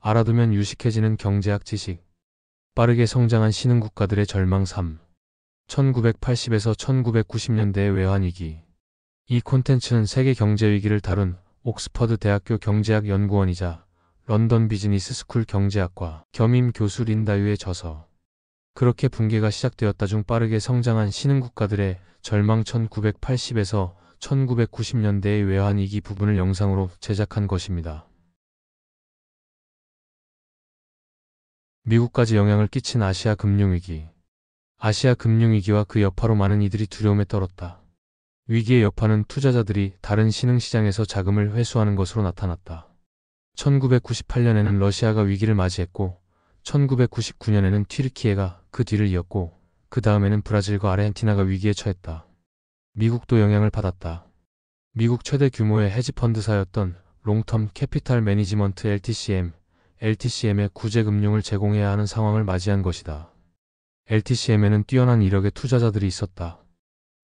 알아두면 유식해지는 경제학 지식. 빠르게 성장한 신흥국가들의 절망 3. 1980에서 1990년대의 외환위기. 이 콘텐츠는 세계 경제위기를 다룬 옥스퍼드 대학교 경제학 연구원이자 런던 비즈니스 스쿨 경제학과 겸임 교수 린다유의 저서 그렇게 붕괴가 시작되었다 중 빠르게 성장한 신흥국가들의 절망 1980에서 1990년대의 외환위기 부분을 영상으로 제작한 것입니다. 미국까지 영향을 끼친 아시아 금융위기. 아시아 금융위기와 그 여파로 많은 이들이 두려움에 떨었다. 위기의 여파는 투자자들이 다른 신흥시장에서 자금을 회수하는 것으로 나타났다. 1998년에는 러시아가 위기를 맞이했고 1999년에는 튀르키예가 그 뒤를 이었고 그 다음에는 브라질과 아르헨티나가 위기에 처했다. 미국도 영향을 받았다. 미국 최대 규모의 헤지펀드사였던 롱텀 캐피탈 매니지먼트 LTCM의 구제금융을 제공해야 하는 상황을 맞이한 것이다. LTCM에는 뛰어난 이력의 투자자들이 있었다.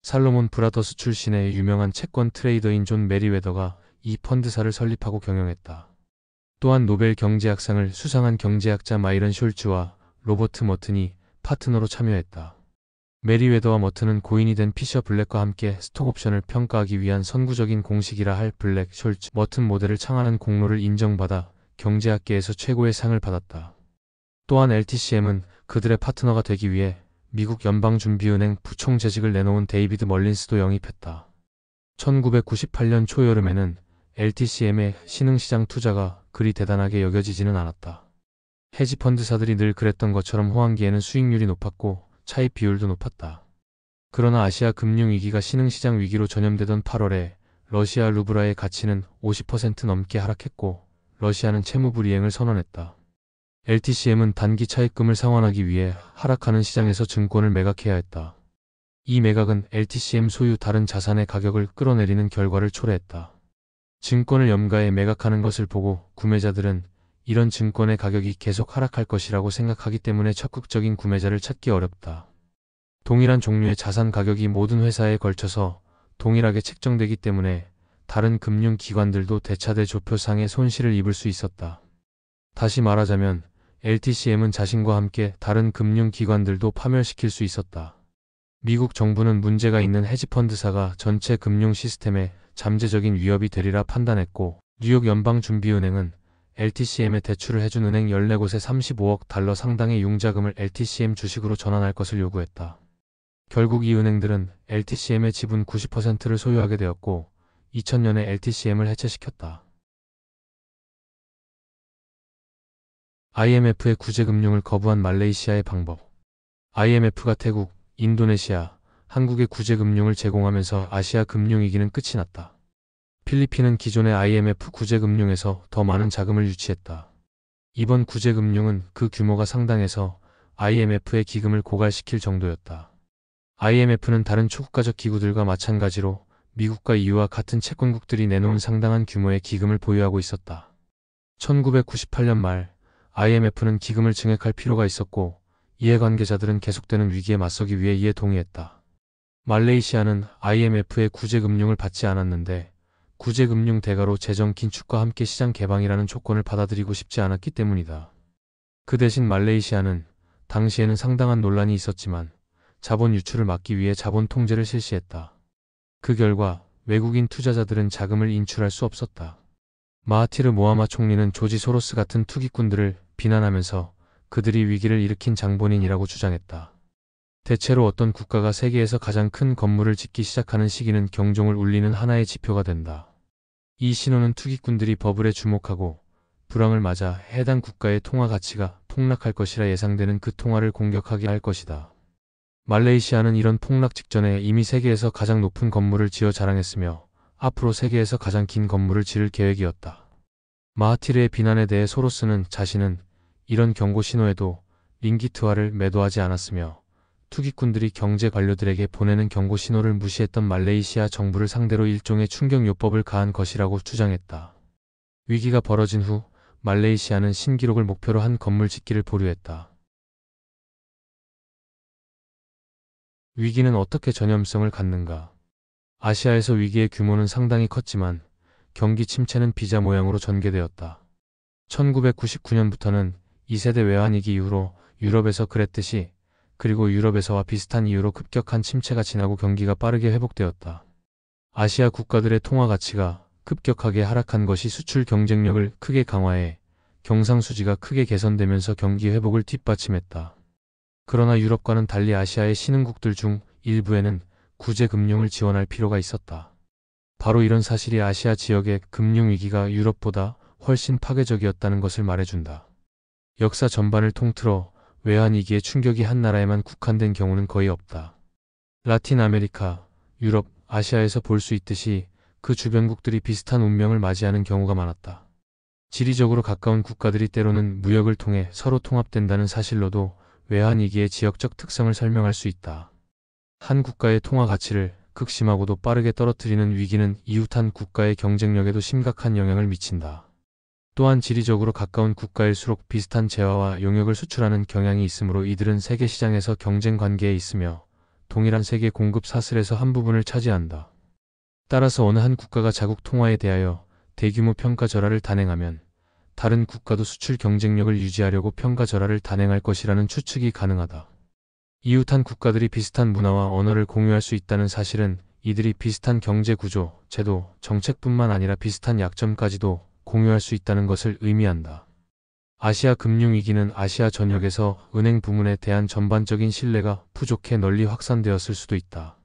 살로몬 브라더스 출신의 유명한 채권 트레이더인 존 메리웨더가 이 펀드사를 설립하고 경영했다. 또한 노벨 경제학상을 수상한 경제학자 마이런 숄츠와 로버트 머튼이 파트너로 참여했다. 메리웨더와 머튼은 고인이 된 피셔 블랙과 함께 스톡옵션을 평가하기 위한 선구적인 공식이라 할 블랙, 숄츠, 머튼 모델을 창안한 공로를 인정받아 경제학계에서 최고의 상을 받았다. 또한 LTCM은 그들의 파트너가 되기 위해 미국 연방준비은행 부총재직을 내놓은 데이비드 멀린스도 영입했다. 1998년 초여름에는 LTCM의 신흥시장 투자가 그리 대단하게 여겨지지는 않았다. 헤지펀드사들이 늘 그랬던 것처럼 호황기에는 수익률이 높았고 차입 비율도 높았다. 그러나 아시아 금융위기가 신흥시장 위기로 전염되던 8월에 러시아 루블화의 가치는 50% 넘게 하락했고 러시아는 채무불이행을 선언했다. LTCM은 단기 차입금을 상환하기 위해 하락하는 시장에서 증권을 매각해야 했다. 이 매각은 LTCM 소유 다른 자산의 가격을 끌어내리는 결과를 초래했다. 증권을 염가해 매각하는 것을 보고 구매자들은 이런 증권의 가격이 계속 하락할 것이라고 생각하기 때문에 적극적인 구매자를 찾기 어렵다. 동일한 종류의 자산 가격이 모든 회사에 걸쳐서 동일하게 책정되기 때문에 다른 금융기관들도 대차대 조표상의 손실을 입을 수 있었다. 다시 말하자면 LTCM은 자신과 함께 다른 금융기관들도 파멸시킬 수 있었다. 미국 정부는 문제가 있는 헤지펀드사가 전체 금융 시스템에 잠재적인 위협이 되리라 판단했고 뉴욕 연방준비은행은 LTCM에 대출을 해준 은행 14곳에 35억 달러 상당의 융자금을 LTCM 주식으로 전환할 것을 요구했다. 결국 이 은행들은 LTCM의 지분 90%를 소유하게 되었고 2000년에 LTCM을 해체시켰다. IMF의 구제금융을 거부한 말레이시아의 방법. IMF가 태국, 인도네시아, 한국의 구제금융을 제공하면서 아시아 금융위기는 끝이 났다. 필리핀은 기존의 IMF 구제금융에서 더 많은 자금을 유치했다. 이번 구제금융은 그 규모가 상당해서 IMF의 기금을 고갈시킬 정도였다. IMF는 다른 초국가적 기구들과 마찬가지로 미국과 EU와 같은 채권국들이 내놓은 상당한 규모의 기금을 보유하고 있었다. 1998년 말 IMF는 기금을 증액할 필요가 있었고 이해관계자들은 계속되는 위기에 맞서기 위해 이에 동의했다. 말레이시아는 IMF의 구제금융을 받지 않았는데 구제금융 대가로 재정 긴축과 함께 시장 개방이라는 조건을 받아들이고 싶지 않았기 때문이다. 그 대신 말레이시아는 당시에는 상당한 논란이 있었지만 자본 유출을 막기 위해 자본 통제를 실시했다. 그 결과 외국인 투자자들은 자금을 인출할 수 없었다. 마하티르 모하마 총리는 조지 소로스 같은 투기꾼들을 비난하면서 그들이 위기를 일으킨 장본인이라고 주장했다. 대체로 어떤 국가가 세계에서 가장 큰 건물을 짓기 시작하는 시기는 경종을 울리는 하나의 지표가 된다. 이 신호는 투기꾼들이 버블에 주목하고 불황을 맞아 해당 국가의 통화 가치가 폭락할 것이라 예상되는 그 통화를 공격하게 할 것이다. 말레이시아는 이런 폭락 직전에 이미 세계에서 가장 높은 건물을 지어 자랑했으며 앞으로 세계에서 가장 긴 건물을 지을 계획이었다. 마하티르의 비난에 대해 소로스는 자신은 이런 경고 신호에도 링기트화를 매도하지 않았으며 투기꾼들이 경제 관료들에게 보내는 경고 신호를 무시했던 말레이시아 정부를 상대로 일종의 충격요법을 가한 것이라고 주장했다. 위기가 벌어진 후 말레이시아는 신기록을 목표로 한 건물 짓기를 보류했다. 위기는 어떻게 전염성을 갖는가? 아시아에서 위기의 규모는 상당히 컸지만 경기 침체는 비자 모양으로 전개되었다. 1999년부터는 2세대 외환위기 이후로 유럽에서 그랬듯이 그리고 유럽에서와 비슷한 이유로 급격한 침체가 지나고 경기가 빠르게 회복되었다. 아시아 국가들의 통화 가치가 급격하게 하락한 것이 수출 경쟁력을 크게 강화해 경상수지가 크게 개선되면서 경기 회복을 뒷받침했다. 그러나 유럽과는 달리 아시아의 신흥국들 중 일부에는 구제 금융을 지원할 필요가 있었다. 바로 이런 사실이 아시아 지역의 금융위기가 유럽보다 훨씬 파괴적이었다는 것을 말해준다. 역사 전반을 통틀어 외환위기의 충격이 한 나라에만 국한된 경우는 거의 없다. 라틴 아메리카, 유럽, 아시아에서 볼 수 있듯이 그 주변국들이 비슷한 운명을 맞이하는 경우가 많았다. 지리적으로 가까운 국가들이 때로는 무역을 통해 서로 통합된다는 사실로도 외환위기의 지역적 특성을 설명할 수 있다. 한 국가의 통화 가치를 극심하고도 빠르게 떨어뜨리는 위기는 이웃한 국가의 경쟁력에도 심각한 영향을 미친다. 또한 지리적으로 가까운 국가일수록 비슷한 재화와 용역을 수출하는 경향이 있으므로 이들은 세계 시장에서 경쟁 관계에 있으며 동일한 세계 공급 사슬에서 한 부분을 차지한다. 따라서 어느 한 국가가 자국 통화에 대하여 대규모 평가 절하를 단행하면 다른 국가도 수출 경쟁력을 유지하려고 평가 절하를 단행할 것이라는 추측이 가능하다. 이웃한 국가들이 비슷한 문화와 언어를 공유할 수 있다는 사실은 이들이 비슷한 경제 구조, 제도, 정책뿐만 아니라 비슷한 약점까지도 공유할 수 있다는 것을 의미한다. 아시아 금융위기는 아시아 전역에서 은행 부문에 대한 전반적인 신뢰가 부족해 널리 확산되었을 수도 있다.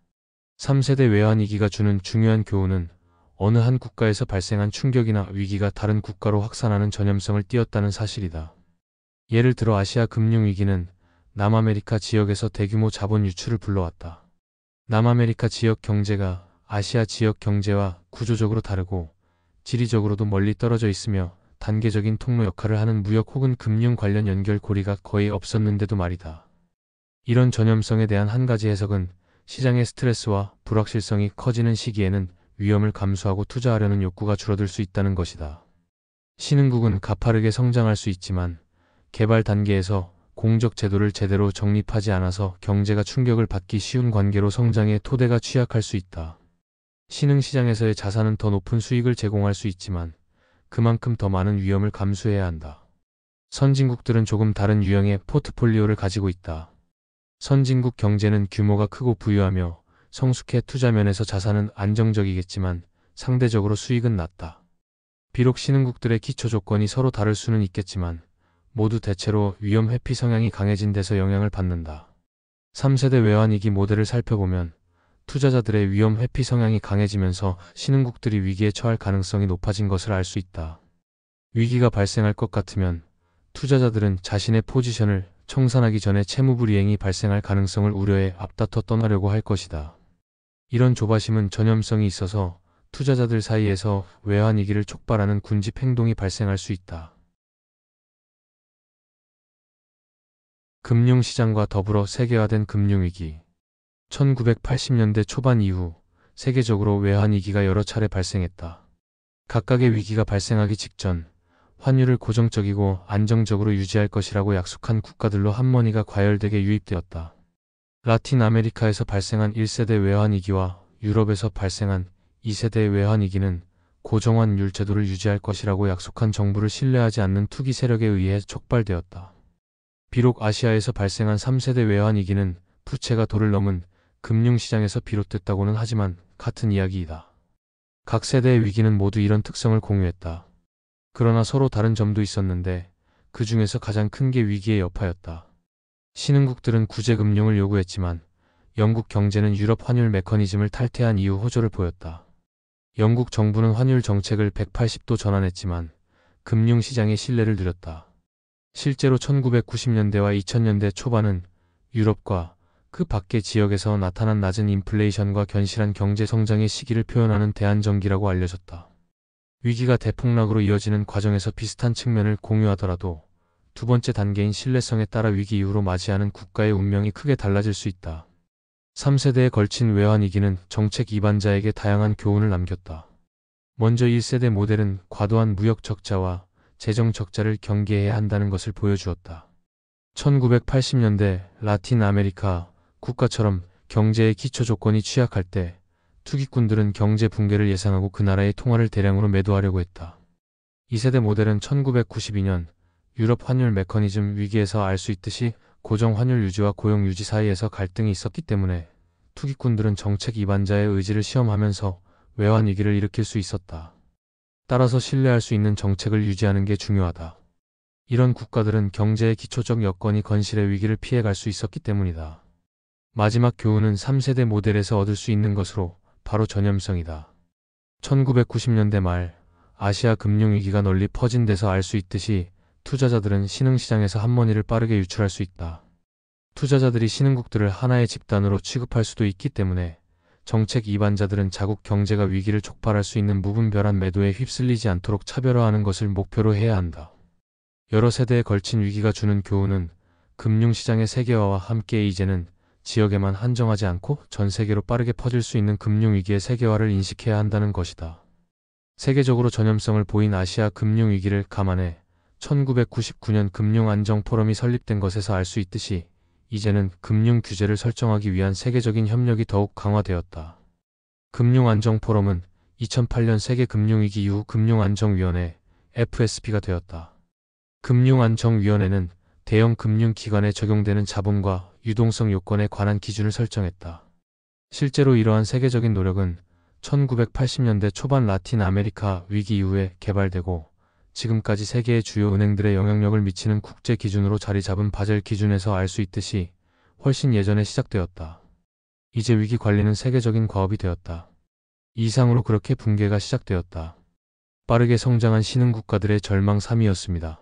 3세대 외환위기가 주는 중요한 교훈은 어느 한 국가에서 발생한 충격이나 위기가 다른 국가로 확산하는 전염성을 띠었다는 사실이다. 예를 들어 아시아 금융위기는 남아메리카 지역에서 대규모 자본 유출을 불러왔다. 남아메리카 지역 경제가 아시아 지역 경제와 구조적으로 다르고 지리적으로도 멀리 떨어져 있으며 단계적인 통로 역할을 하는 무역 혹은 금융 관련 연결고리가 거의 없었는데도 말이다. 이런 전염성에 대한 한 가지 해석은 시장의 스트레스와 불확실성이 커지는 시기에는 위험을 감수하고 투자하려는 욕구가 줄어들 수 있다는 것이다. 신흥국은 가파르게 성장할 수 있지만 개발 단계에서 공적 제도를 제대로 정립하지 않아서 경제가 충격을 받기 쉬운 관계로 성장의 토대가 취약할 수 있다. 신흥시장에서의 자산은 더 높은 수익을 제공할 수 있지만 그만큼 더 많은 위험을 감수해야 한다. 선진국들은 조금 다른 유형의 포트폴리오를 가지고 있다. 선진국 경제는 규모가 크고 부유하며 성숙해 투자면에서 자산은 안정적이겠지만 상대적으로 수익은 낮다. 비록 신흥국들의 기초 조건이 서로 다를 수는 있겠지만 모두 대체로 위험 회피 성향이 강해진 데서 영향을 받는다. 3세대 외환위기 모델을 살펴보면 투자자들의 위험 회피 성향이 강해지면서 신흥국들이 위기에 처할 가능성이 높아진 것을 알 수 있다. 위기가 발생할 것 같으면 투자자들은 자신의 포지션을 청산하기 전에 채무불이행이 발생할 가능성을 우려해 앞다퉈 떠나려고 할 것이다. 이런 조바심은 전염성이 있어서 투자자들 사이에서 외환위기를 촉발하는 군집 행동이 발생할 수 있다. 금융시장과 더불어 세계화된 금융위기 1980년대 초반 이후 세계적으로 외환위기가 여러 차례 발생했다. 각각의 위기가 발생하기 직전 환율을 고정적이고 안정적으로 유지할 것이라고 약속한 국가들로 한머니가 과열되게 유입되었다. 라틴 아메리카에서 발생한 1세대 외환위기와 유럽에서 발생한 2세대 외환위기는 고정환율 제도를 유지할 것이라고 약속한 정부를 신뢰하지 않는 투기 세력에 의해 촉발되었다. 비록 아시아에서 발생한 3세대 외환위기는 부채가 도를 넘은 금융시장에서 비롯됐다고는 하지만 같은 이야기이다. 각 세대의 위기는 모두 이런 특성을 공유했다. 그러나 서로 다른 점도 있었는데 그 중에서 가장 큰 게 위기의 여파였다. 신흥국들은 구제금융을 요구했지만 영국 경제는 유럽 환율 메커니즘을 탈퇴한 이후 호조를 보였다. 영국 정부는 환율 정책을 180도 전환했지만 금융시장의 신뢰를 누렸다. 실제로 1990년대와 2000년대 초반은 유럽과 그 밖의 지역에서 나타난 낮은 인플레이션과 견실한 경제 성장의 시기를 표현하는 대안정기라고 알려졌다. 위기가 대폭락으로 이어지는 과정에서 비슷한 측면을 공유하더라도 두 번째 단계인 신뢰성에 따라 위기 이후로 맞이하는 국가의 운명이 크게 달라질 수 있다. 3세대에 걸친 외환위기는 정책 이반자에게 다양한 교훈을 남겼다. 먼저 1세대 모델은 과도한 무역 적자와 재정 적자를 경계해야 한다는 것을 보여주었다. 1980년대 라틴 아메리카 국가처럼 경제의 기초 조건이 취약할 때 투기꾼들은 경제 붕괴를 예상하고 그 나라의 통화를 대량으로 매도하려고 했다. 2세대 모델은 1992년 유럽 환율 메커니즘 위기에서 알 수 있듯이 고정 환율 유지와 고용 유지 사이에서 갈등이 있었기 때문에 투기꾼들은 정책 이반자의 의지를 시험하면서 외환 위기를 일으킬 수 있었다. 따라서 신뢰할 수 있는 정책을 유지하는 게 중요하다. 이런 국가들은 경제의 기초적 여건이 건실의 위기를 피해갈 수 있었기 때문이다. 마지막 교훈은 3세대 모델에서 얻을 수 있는 것으로 바로 전염성이다. 1990년대 말 아시아 금융위기가 널리 퍼진 데서 알 수 있듯이 투자자들은 신흥시장에서 한머니를 빠르게 유출할 수 있다. 투자자들이 신흥국들을 하나의 집단으로 취급할 수도 있기 때문에 정책 이반자들은 자국 경제가 위기를 촉발할 수 있는 무분별한 매도에 휩쓸리지 않도록 차별화하는 것을 목표로 해야 한다. 여러 세대에 걸친 위기가 주는 교훈은 금융시장의 세계화와 함께 이제는 지역에만 한정하지 않고 전 세계로 빠르게 퍼질 수 있는 금융위기의 세계화를 인식해야 한다는 것이다. 세계적으로 전염성을 보인 아시아 금융위기를 감안해 1999년 금융안정포럼이 설립된 것에서 알 수 있듯이 이제는 금융규제를 설정하기 위한 세계적인 협력이 더욱 강화되었다. 금융안정포럼은 2008년 세계금융위기 이후 금융안정위원회 FSB가 되었다. 금융안정위원회는 대형 금융기관에 적용되는 자본과 유동성 요건에 관한 기준을 설정했다. 실제로 이러한 세계적인 노력은 1980년대 초반 라틴 아메리카 위기 이후에 개발되고 지금까지 세계의 주요 은행들의 영향력을 미치는 국제 기준으로 자리 잡은 바젤 기준에서 알 수 있듯이 훨씬 예전에 시작되었다. 이제 위기 관리는 세계적인 과업이 되었다. 이상으로 그렇게 붕괴가 시작되었다. 빠르게 성장한 신흥국가들의 절망 3위였습니다.